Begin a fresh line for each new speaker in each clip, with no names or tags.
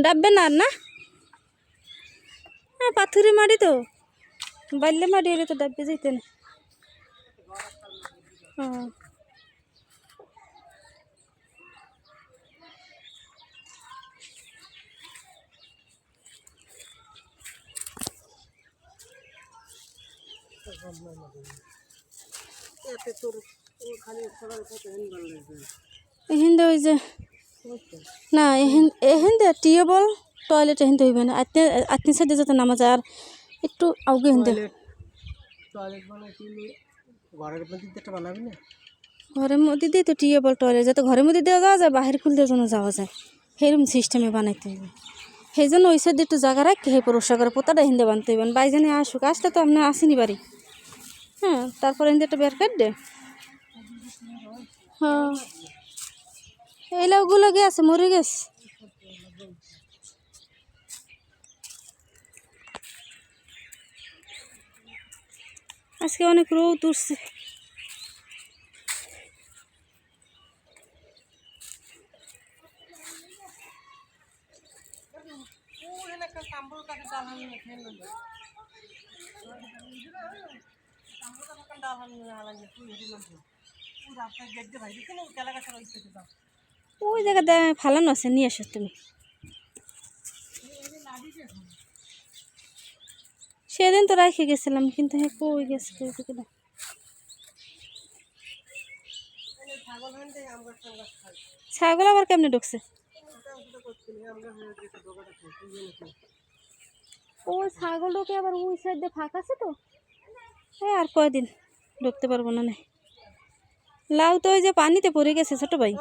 ডাববে না আর না? হ্যাঁ পাথুরে মাটি তো, বাল্যে মাটি হলে তো ডাববে যেতে না। হ্যাঁ এখান ওই যে না এখান টিউবওয়েল টয়লেট এখান হইবে না, আত্মীয় সাইডে যাতে নামা যায় আর একটু আগে এখান ঘরের মধ্যে দিয়ে তো টিউবওয়েল টয়লেট যাতে ঘরের মধ্যে দেওয়া যাওয়া যায়, বাহির খুলতে যেন যাওয়া যায় সেরকম সিস্টেমে বানাইতে হইবে। সেই জন্য ওই সাইডে একটু জায়গা রাখি সেই পরিষ্কার করে পোতাটা হিন্দে বানতে হইবেন। বাইজানে আসুক, আসলে তো আপনার আসেনি বাড়ি। হ্যাঁ তারপরে হিন্দে একটা বের কাট দে। হ্যাঁ এই লাউগুলো গেছে, মরে গেছে। আজকে অনেক রোদ উঠছে। ওই জায়গাতে ফালানো আছে, নিয়ে আসো তুমি। সেদিন তো রেখে গেছিলাম কিন্তু হ্যাঁ কই গেছে না। ছাগল আবার কেমনে ঢুকছে? ওই ছাগল ঢুকে আবার ওই সাইড দিয়ে ফাঁকা আছে তো, হ্যাঁ আর কয়দিন ঢুকতে পারবো না। লাউ তো ওই যে পানিতে পড়ে গেছে ছোট ভাই।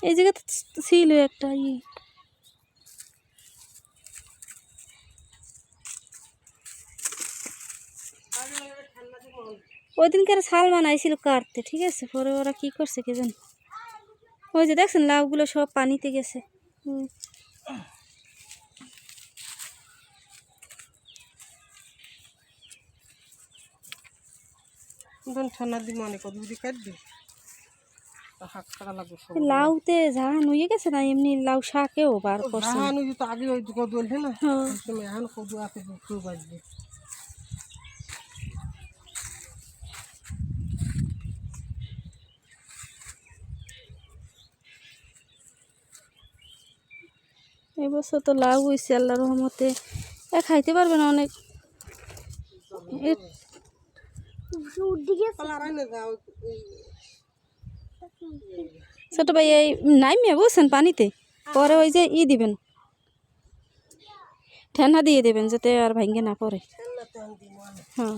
এই জায়গা ছিল একটা ওই দিনকার ছাল বানাইছিল কাটতে, ঠিক আছে, পরে ওরা কি করছে কে জানে। ওই যে দেখছেন লাউগুলো সব পানিতে গেছে। লাউতে ঝাড়া নুয়ে গেছে না, এমনি লাউ শাকেও বার করছে। এবছর তো লাউ হয়েছে আল্লাহর রহমতে, খাইতে পারবে না অনেক। ছোট ভাই এই নাইমিয়া বুঝছেন পানিতে, পরে ওই যে দিবেন, ঠেনা দিয়ে দেবেন যাতে আর ভাঙ্গে না পড়ে। হ্যাঁ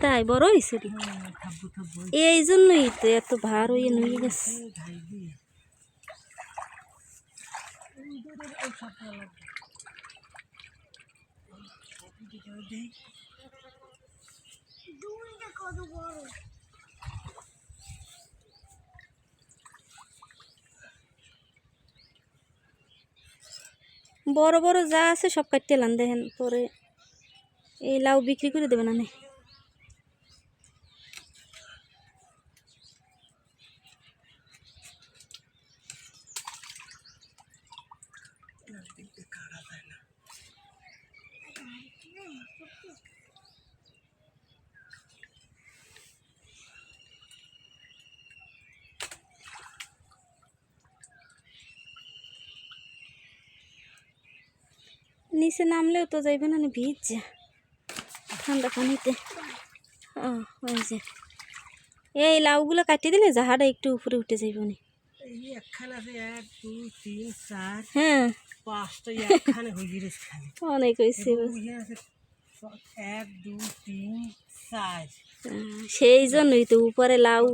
তাই বড় হয়েছে, এই জন্যই তো এত ভার হয়ে নুয়ে গেছে। বড় বড় যা আছে সব কাটতে এলাম দেখেন, পরে এই লাউ বিক্রি করে দেবে না। নিচে নামলেও তো যাইবে না, ভিজছে ঠান্ডা পানিতে। ওই যে এই লাউগুলো কাটিয়ে দিলে জাহাটা একটু উপরে উঠে যাইব না। হ্যাঁ অনেক হয়েছে।
এক দুই তিন চার
সেই জন্যই তো উপরে লাউ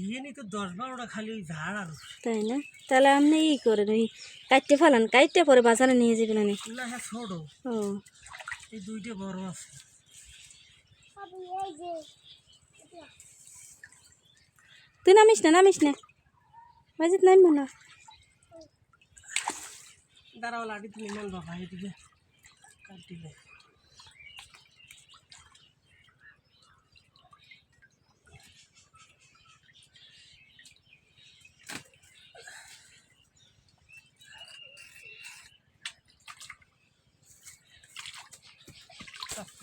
ইয়ে নি তো 10-12টা খালি ওই ঝাড় আর
তাই না? তাহলে আপনি ই করেন ওই কাটতে ফেলান, কাটতে পরে বাজারে নিয়ে যাবেন না?
না হ্যাঁ ছোট
ও
এই দুইটা বড় আছে।
তুই নামিস না বাজিত নামবো না।
দাঁড়াও লাঠি তুমি মন বাবা এদিকে কাটিলে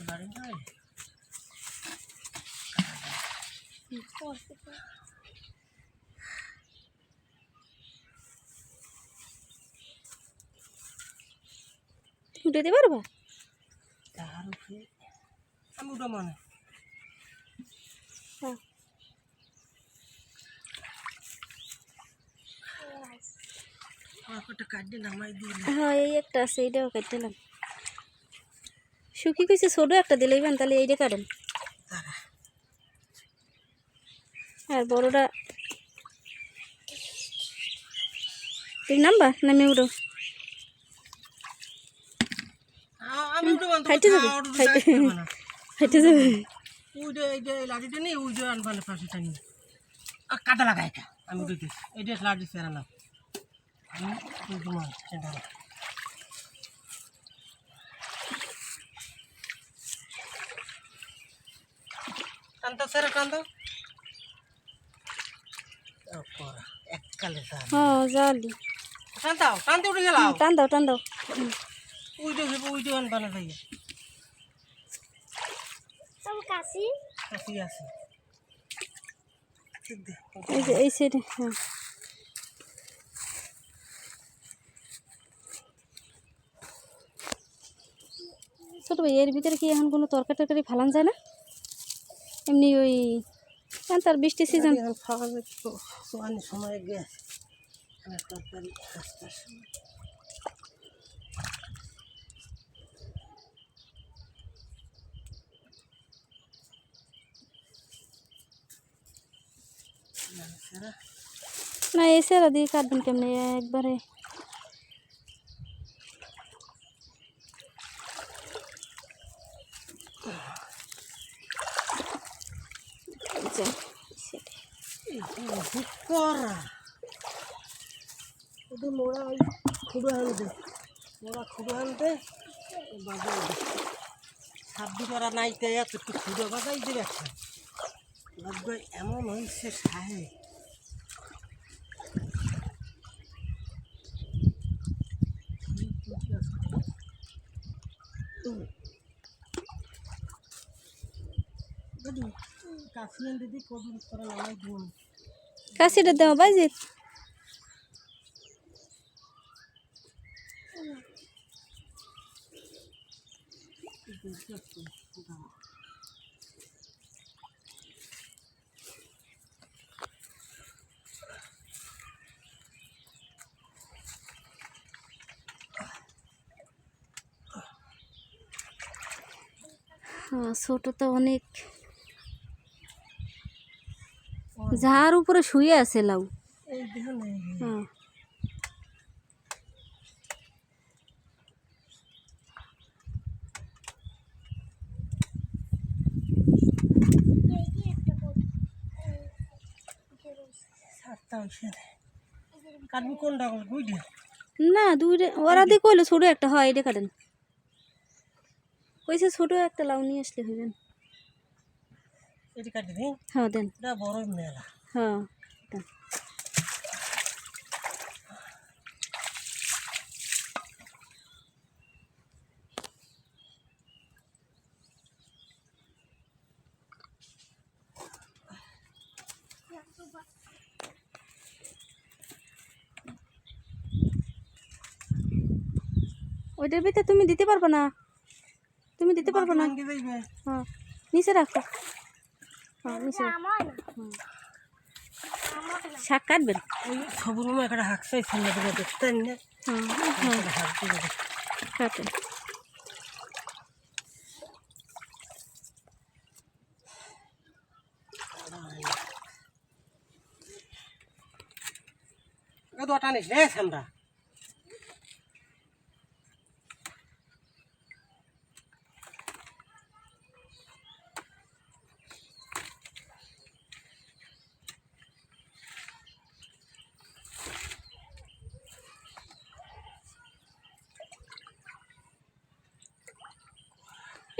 লাড়ি নাই
উঠে দিতে পারবা?
তার উপরে আমি ওটা মানে
হ্যাঁ
একটা কাটে নামাই দিলে
হ্যাঁ এই একটা আছে, এইটাও কাটতে দিলাম। শুকি কইছে ছোট একটা দিলেই বেন, তাহলে এইটা কাটেন। আর বড়টা তুই নামবা নামে উঠো।
আমি ওটা মানতে
হাইটে যাবে হাইটে যাবে।
ওইটা এইটা লাঠিটা নেই ওইটা আনবালে পাশেটা নিয়ে কাটা লাগা এটা আমি দিতে এইটা লাঠি ফেরা না আমি তোমার সেটা টানতো সেরা টানতো এককালে
হ্যাঁ জালি
টানতাও টানতে উঠে গেলাম
টান দাও।
ওইটা ভেবে ওইটা আনবালে যাই কাশি আছে ঠিক দে
এই যে এই সাইডে। হ্যাঁ ছোট ভাই এর ভিতরে কি এখন কোনো তরকারি ফালান যায় না? এমনি ওই তার বৃষ্টি সিজন
খাওয়া যাবে তো অনেক সময় গ্যাস তরকারি
না এই সেরা দিয়ে কাটবেন কেমনি একবারে?
মোড়া খুঁড়ো আনতে বাজার সাবজি করা নাই তাই একটু খুঁড়ো বাজাই দেবে একটা লাগবে এমন হয়েছে সাহে কাশিয়ান দিদি কদিন করে নামাই দিন
কাশিটা দেওয়া বাজিত হ্যাঁ ছোটটা অনেক যার উপরে শুয়ে আছে লাউ। হ্যাঁ
কাটবি কোনটা বুঝলি
না দুইটা ওরা দিয়ে কইলো ছোট একটা হয় এটা কাটেন কইছে ছোট একটা লাউ নিয়ে আসলে হইবেন।
এটা কাটি দিই
হ্যাঁ দেন
এটা বড় মেলা
হ্যাঁ দেন। ওইটার ভিতরে তুমি দিতে পারবে না, হ্যাঁ নিচে রাখো। হ্যাঁ নিচে শাক কাটবেন
সবুজ একটা হাঁক চাইছেন না দেখতেন না
হ্যাঁ হ্যাঁ কাটেন
তো টানিস রে আমরা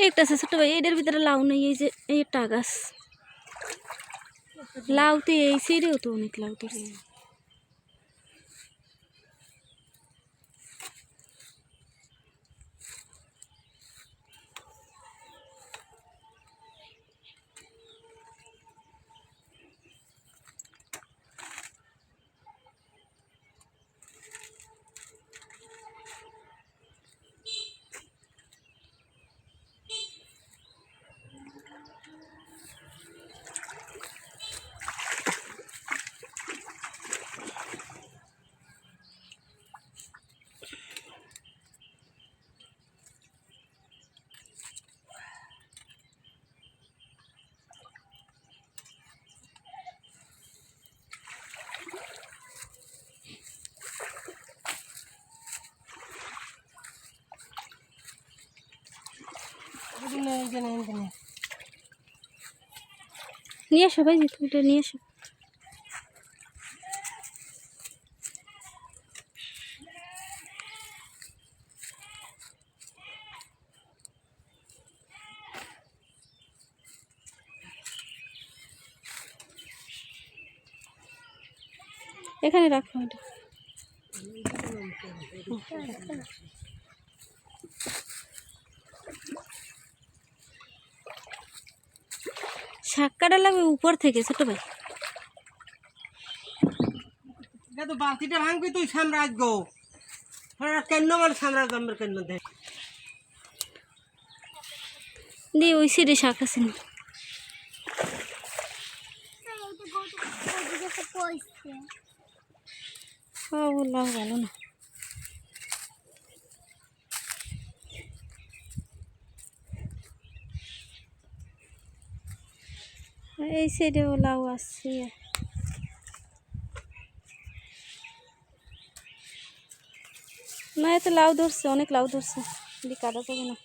একটা আছে ছোট ভাই, এটার ভিতরে লাউ নেই, এই যে এইটা গাছ লাউতে এই সিঁড়েও তো অনেক লাউ ধরছে। নিয়ে আসো ভাই, তুমি নিয়ে আসো। এখানে রাখো এটা। শাক কাটা লাগবে উপর থেকে ছোট ভাই।
তো বালতিটা ভাঙবি তুই সাম্রাজ্য গো কেন মানে সাম্রাজ্য আমার কেন দেখ
দি ওই সিঁড়ে শাক আছে না। ও লাউ ভালো না। এই সাইডেও লাউ আছে। না এত লাউ ধরছে, অনেক লাউ ধরছে, দি কাটা যাবে না।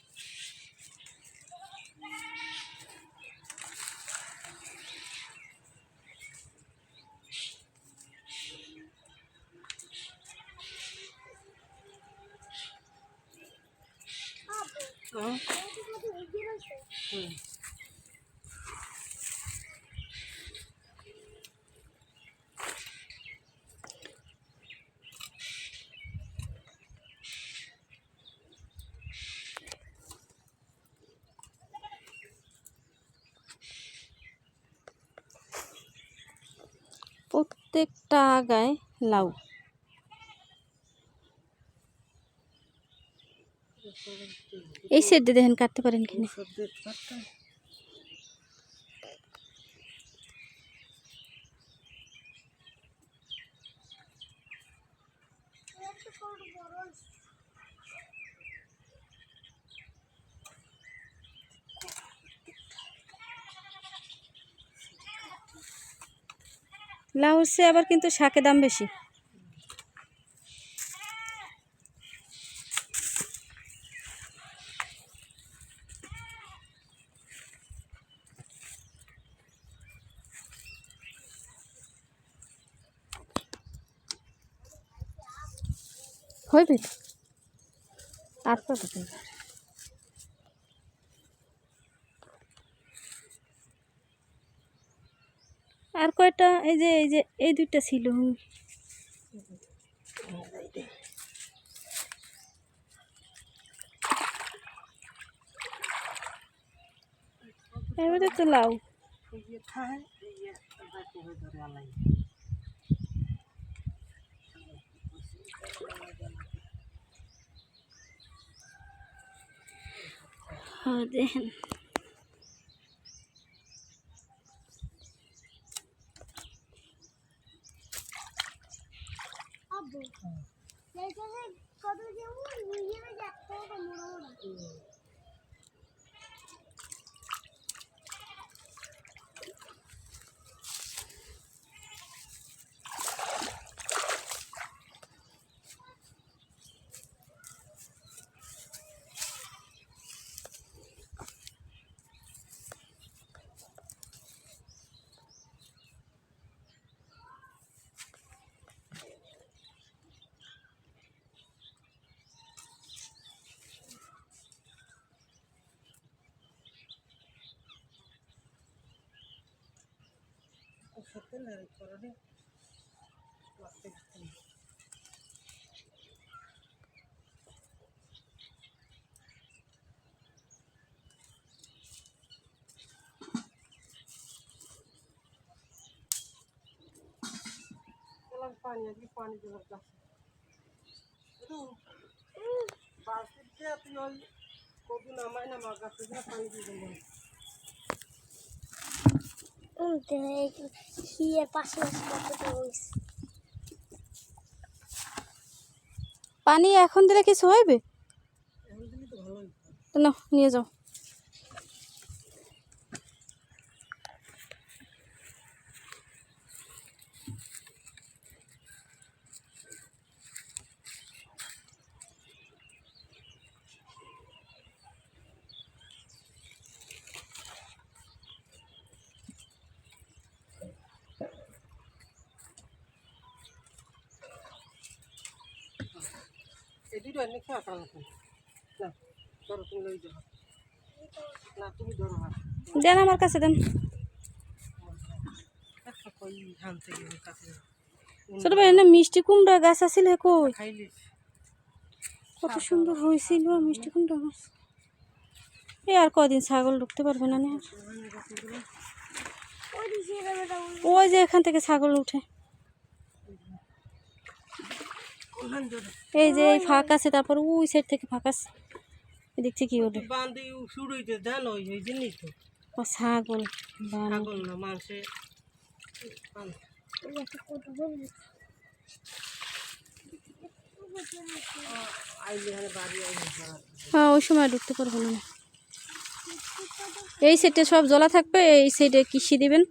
প্রত্যেকটা আগায় লাউ। এই সাইড দিয়ে দেখেন কাটতে পারেন কিনা। লাউ হচ্ছে আবার কিন্তু শাকের দাম বেশি। হইবে তারপর আর কয়টা, এই যে এই দুইটা ছিল। এবারে তো লাউ হ্যাঁ দেখেন।
সত্যি না রে করে লাগতে গেছে পানি আজকে পানি দেওয়ার কাছে বালতিতে তুই ওই কবি নামাই না আমার গাছে পানি দিয়ে দেবেন
পানি এখন দিলে কিছু হইবে?
এখন দিলে তো ভালোই
তো নাও নিয়ে যাও।
এই দুটো এনে খেয়ে আসা না ধরো তুমি লই যাও না তুমি ধরো হাত
দেন আমার কাছে দেন।
একটা কই ধান থেকে কাছে
ছোট ভাই এনে মিষ্টি কুমড়া গাছ আছিল কই?
খাইলে
কত সুন্দর হয়েছিল মিষ্টি কুমড়া গাছ। এই আর কদিন ছাগল ঢুকতে পারবে না না? ওই যে এখান থেকে ছাগল উঠে। এই যে এই ফাঁক আছে, তারপর ওই সাইড থেকে ফাঁক আছে, এদিক থেকে কি হলো?
বান্ধি শুরু হইতে জান ওই জিনিস তো
ও ছাগল
ছাগল না মাংসে আইলে হলে বাড়ি আইলে
হ্যাঁ ওই সময় ঢুকতে পারবো না। এই সাইডে সব জলা থাকবে, এই সাইডে কৃষি দিবেন।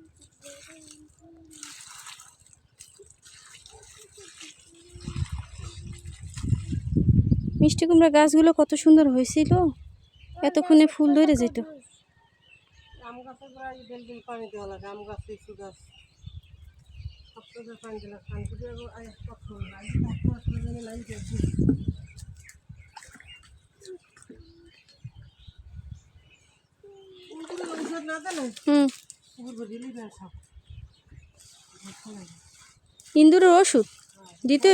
মিষ্টি কুমড়া গাছগুলো কত সুন্দর হয়েছিল, এতক্ষণে ফুল ধরে যেত।
আম গাছে প্রায় বেল বেল পানি দেওয়া লাগে, আম গাছ লিচু গাছ সব কিছু পানি দিলে পানি দিয়ে না দেন সব
ইন্দুরের ওষুধ দিতে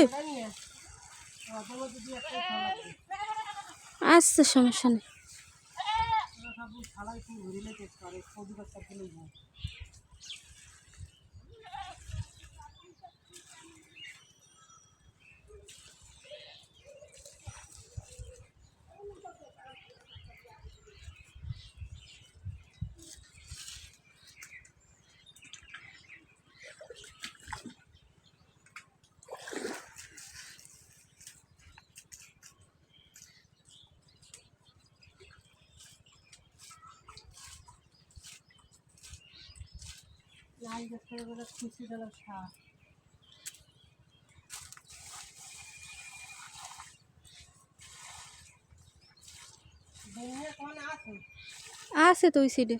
আচ্ছা, সমস্যা নেই।
খুশি দিলাম সার
আছে তো ওই সাইডে।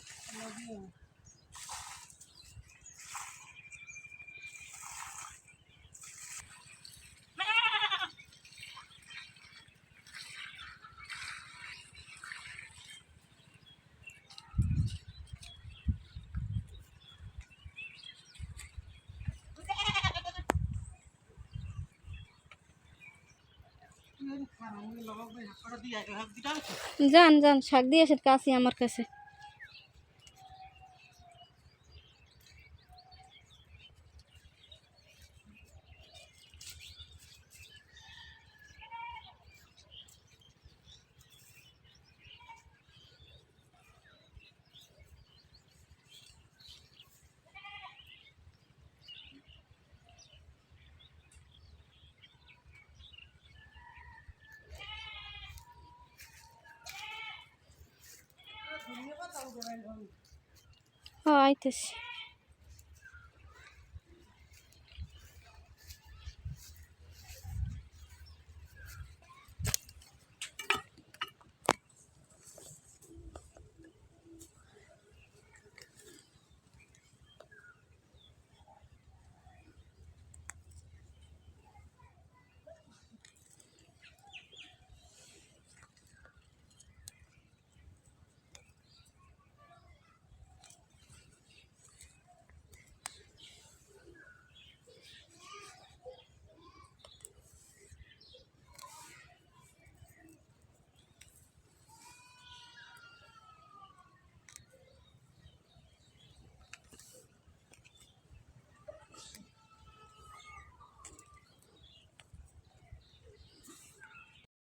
যান যান, শাক দিয়ে আসেন, কাছে আমার কাছে। হ্যাঁ আইতেছি।